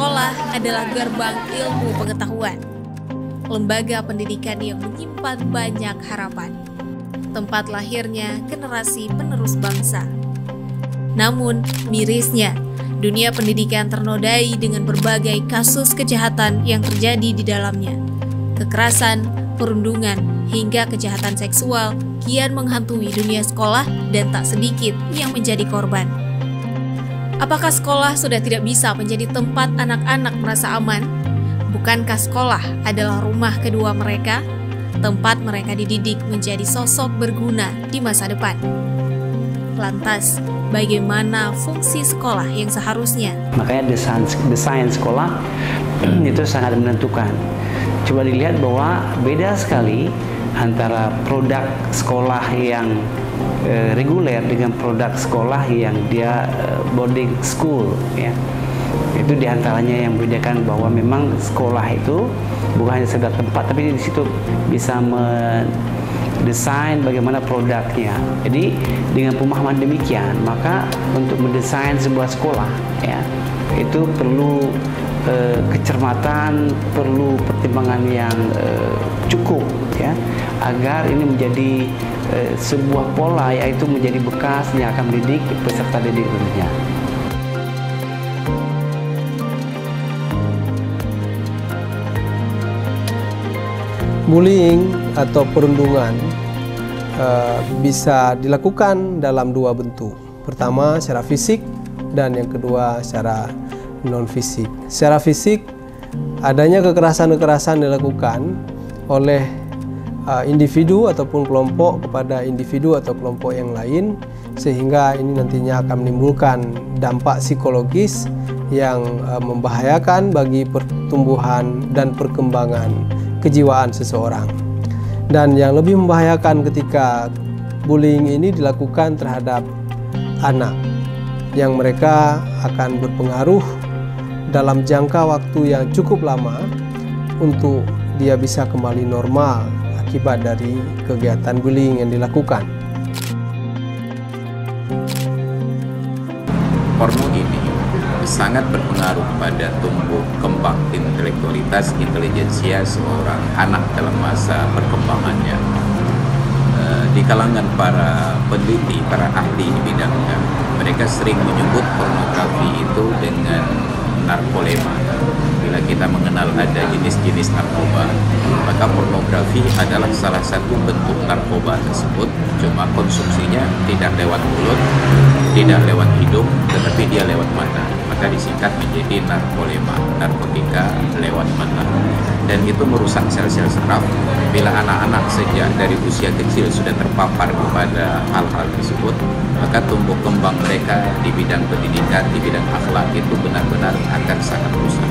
Sekolah adalah gerbang ilmu pengetahuan, lembaga pendidikan yang menyimpan banyak harapan, tempat lahirnya generasi penerus bangsa. Namun, mirisnya, dunia pendidikan ternodai dengan berbagai kasus kejahatan yang terjadi di dalamnya. Kekerasan, perundungan, hingga kejahatan seksual kian menghantui dunia sekolah dan tak sedikit yang menjadi korban. Apakah sekolah sudah tidak bisa menjadi tempat anak-anak merasa aman? Bukankah sekolah adalah rumah kedua mereka, tempat mereka dididik menjadi sosok berguna di masa depan? Lantas, bagaimana fungsi sekolah yang seharusnya? Makanya desain sekolah itu sangat menentukan. Coba dilihat bahwa beda sekali antara produk sekolah yang reguler dengan produk sekolah yang dia boarding school, ya. Itu diantaranya yang membedakan bahwa memang sekolah itu bukan hanya sekedar tempat, tapi di situ bisa mendesain bagaimana produknya. Jadi dengan pemahaman demikian, maka untuk mendesain sebuah sekolah, ya, itu perlu kecermatan, perlu pertimbangan yang cukup, ya, agar ini menjadi sebuah pola, yaitu menjadi bekas yang akan mendidik peserta didik tentunya. Bullying atau perundungan bisa dilakukan dalam dua bentuk. Pertama secara fisik dan yang kedua secara non-fisik. Secara fisik, adanya kekerasan-kekerasan dilakukan oleh individu ataupun kelompok kepada individu atau kelompok yang lain, sehingga ini nantinya akan menimbulkan dampak psikologis yang membahayakan bagi pertumbuhan dan perkembangan kejiwaan seseorang. Dan yang lebih membahayakan ketika bullying ini dilakukan terhadap anak, yang mereka akan berpengaruh dalam jangka waktu yang cukup lama untuk dia bisa kembali normal akibat dari kegiatan bullying yang dilakukan. Porno ini sangat berpengaruh pada tumbuh kembang intelektualitas, intelijensia seorang anak dalam masa perkembangannya. Di kalangan para peneliti, para ahli di bidangnya, mereka sering menyebut pornografi itu dengan narkolema. Bila kita mengenal ada jenis-jenis narkoba, maka pornografi adalah salah satu bentuk narkoba tersebut. Cuma konsumsinya tidak lewat mulut, tidak lewat hidung, tetapi dia lewat mata. Maka disingkat menjadi narkolema, narkotika lewat mata. Dan itu merusak sel-sel saraf. Bila anak-anak sejak dari usia kecil sudah terpapar kepada hal-hal tersebut, maka tumbuh kembang mereka di bidang pendidikan, di bidang akhlak itu benar-benar akan sangat rusak.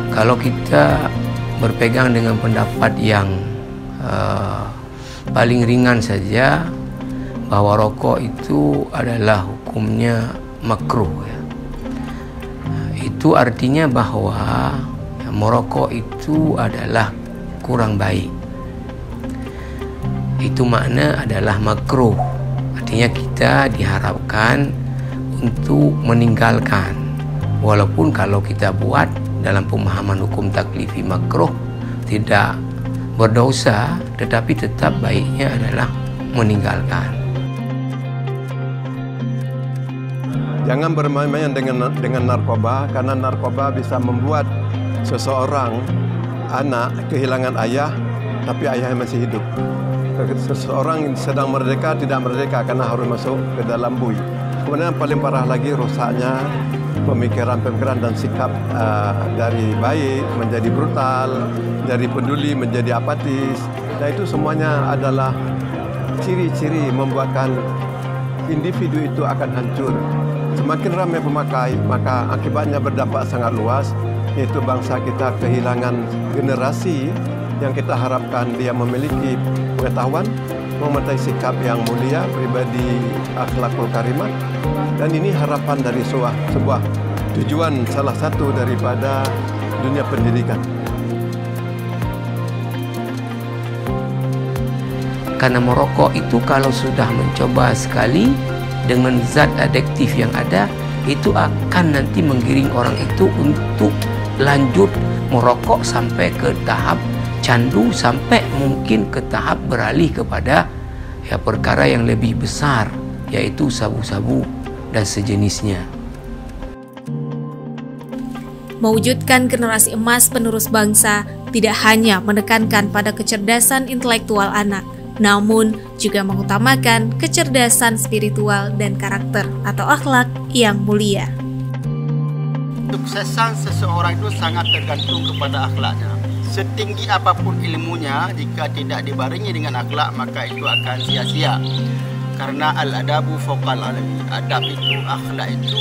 Kalau kita berpegang dengan pendapat yang paling ringan saja, bahwa rokok itu adalah hukumnya makruh, ya. Itu artinya bahwa merokok itu adalah kurang baik. Itu makna adalah makruh. Artinya kita diharapkan untuk meninggalkan. Walaupun kalau kita buat dalam pemahaman hukum taklifi makruh tidak berdosa, tetapi tetap baiknya adalah meninggalkan. Jangan bermain-main dengan narkoba, karena narkoba bisa membuat seseorang anak kehilangan ayah, tapi ayahnya masih hidup. Seseorang sedang merdeka tidak merdeka karena harus masuk ke dalam bui. Kemudian paling parah lagi rusaknya pemikiran dan sikap dari baik menjadi brutal, dari peduli menjadi apatis. Dan itu semuanya adalah ciri-ciri membuatkan individu itu akan hancur. Semakin ramai pemakai, maka akibatnya berdampak sangat luas, yaitu bangsa kita kehilangan generasi yang kita harapkan dia memiliki pengetahuan, memetai sikap yang mulia, pribadi akhlakul karimah. Dan ini harapan dari sebuah tujuan salah satu daripada dunia pendidikan. Karena merokok itu kalau sudah mencoba sekali, dengan zat adiktif yang ada, itu akan nanti menggiring orang itu untuk lanjut merokok sampai ke tahap candu, sampai mungkin ke tahap beralih kepada perkara yang lebih besar, yaitu sabu-sabu dan sejenisnya. Mewujudkan generasi emas penerus bangsa tidak hanya menekankan pada kecerdasan intelektual anak, namun juga mengutamakan kecerdasan spiritual dan karakter atau akhlak yang mulia. Kesuksesan seseorang itu sangat tergantung kepada akhlaknya. Setinggi apapun ilmunya, jika tidak dibarengi dengan akhlak, maka itu akan sia-sia. Karena al-adabu fawqal alami. Adab itu, akhlak itu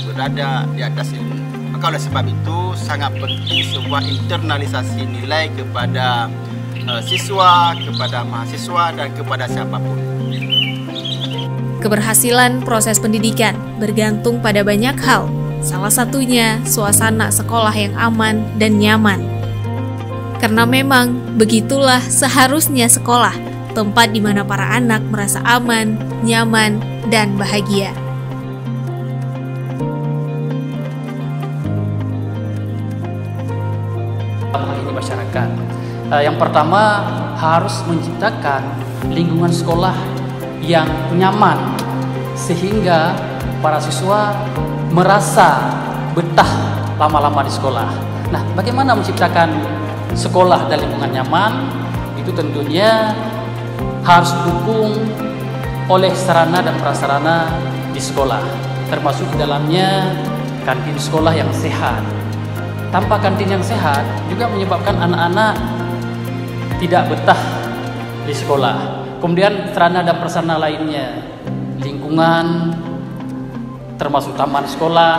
berada di atas ilmu. Maka oleh sebab itu sangat penting sebuah internalisasi nilai kepada siswa, kepada mahasiswa, dan kepada siapapun. Keberhasilan proses pendidikan bergantung pada banyak hal. Salah satunya suasana sekolah yang aman dan nyaman. Karena memang begitulah seharusnya sekolah, tempat di mana para anak merasa aman, nyaman, dan bahagia. Ini masyarakat. Yang pertama harus menciptakan lingkungan sekolah yang nyaman sehingga para siswa merasa betah lama-lama di sekolah. Nah, bagaimana menciptakan sekolah dan lingkungan nyaman? Itu tentunya harus didukung oleh sarana dan prasarana di sekolah, termasuk di dalamnya kantin sekolah yang sehat. Tanpa kantin yang sehat juga menyebabkan anak-anak tidak betah di sekolah. Kemudian sarana dan prasarana lainnya, lingkungan, termasuk taman sekolah,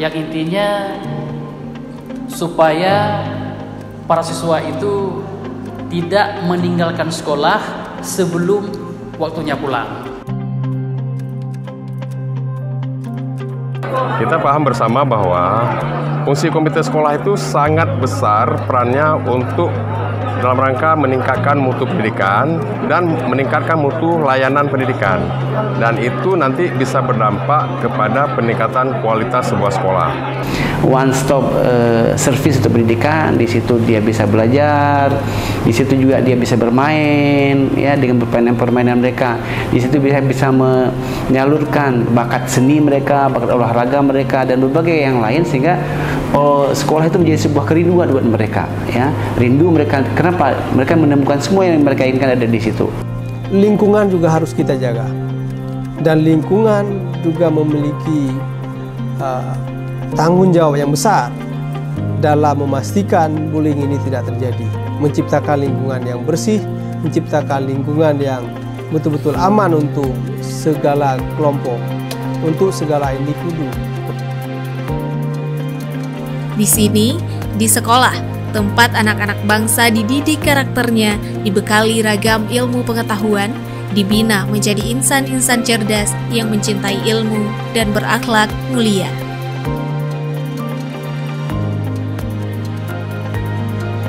yang intinya supaya para siswa itu tidak meninggalkan sekolah sebelum waktunya pulang. Kita paham bersama bahwa fungsi komite sekolah itu sangat besar perannya untuk dalam rangka meningkatkan mutu pendidikan dan meningkatkan mutu layanan pendidikan. Dan itu nanti bisa berdampak kepada peningkatan kualitas sebuah sekolah. One stop service untuk pendidikan, di situ dia bisa belajar, di situ juga dia bisa bermain ya dengan permainan mereka. Di situ bisa menyalurkan bakat seni mereka, bakat olahraga mereka dan berbagai yang lain, sehingga sekolah itu menjadi sebuah kerinduan buat mereka ya. Rindu mereka, kenapa? Mereka menemukan semua yang mereka inginkan ada di situ. Lingkungan juga harus kita jaga. Dan lingkungan juga memiliki tanggung jawab yang besar dalam memastikan bullying ini tidak terjadi. Menciptakan lingkungan yang bersih, menciptakan lingkungan yang betul-betul aman untuk segala kelompok, untuk segala individu. Di sini, di sekolah, tempat anak-anak bangsa dididik karakternya, dibekali ragam ilmu pengetahuan, dibina menjadi insan-insan cerdas yang mencintai ilmu dan berakhlak mulia.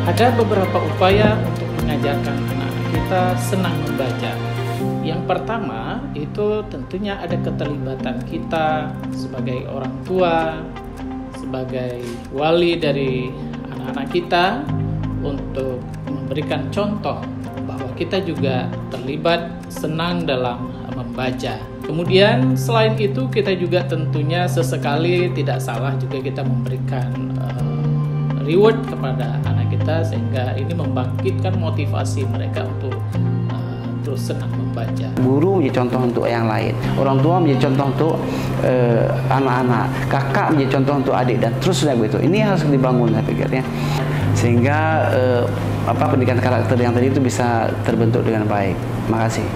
Ada beberapa upaya untuk mengajarkan anak-anak kita senang membaca. Yang pertama, itu tentunya ada keterlibatan kita sebagai orang tua, sebagai wali dari anak-anak kita untuk memberikan contoh bahwa kita juga terlibat senang dalam membaca. Kemudian selain itu kita juga tentunya sesekali tidak salah juga kita memberikan reward kepada anak kita sehingga ini membangkitkan motivasi mereka untuk terus senang membaca. Guru menjadi contoh untuk yang lain, orang tua menjadi contoh untuk anak-anak, kakak menjadi contoh untuk adik, dan terusnya begitu. Ini harus dibangun saya pikir ya, sehingga pendidikan karakter yang tadi itu bisa terbentuk dengan baik. Terima kasih.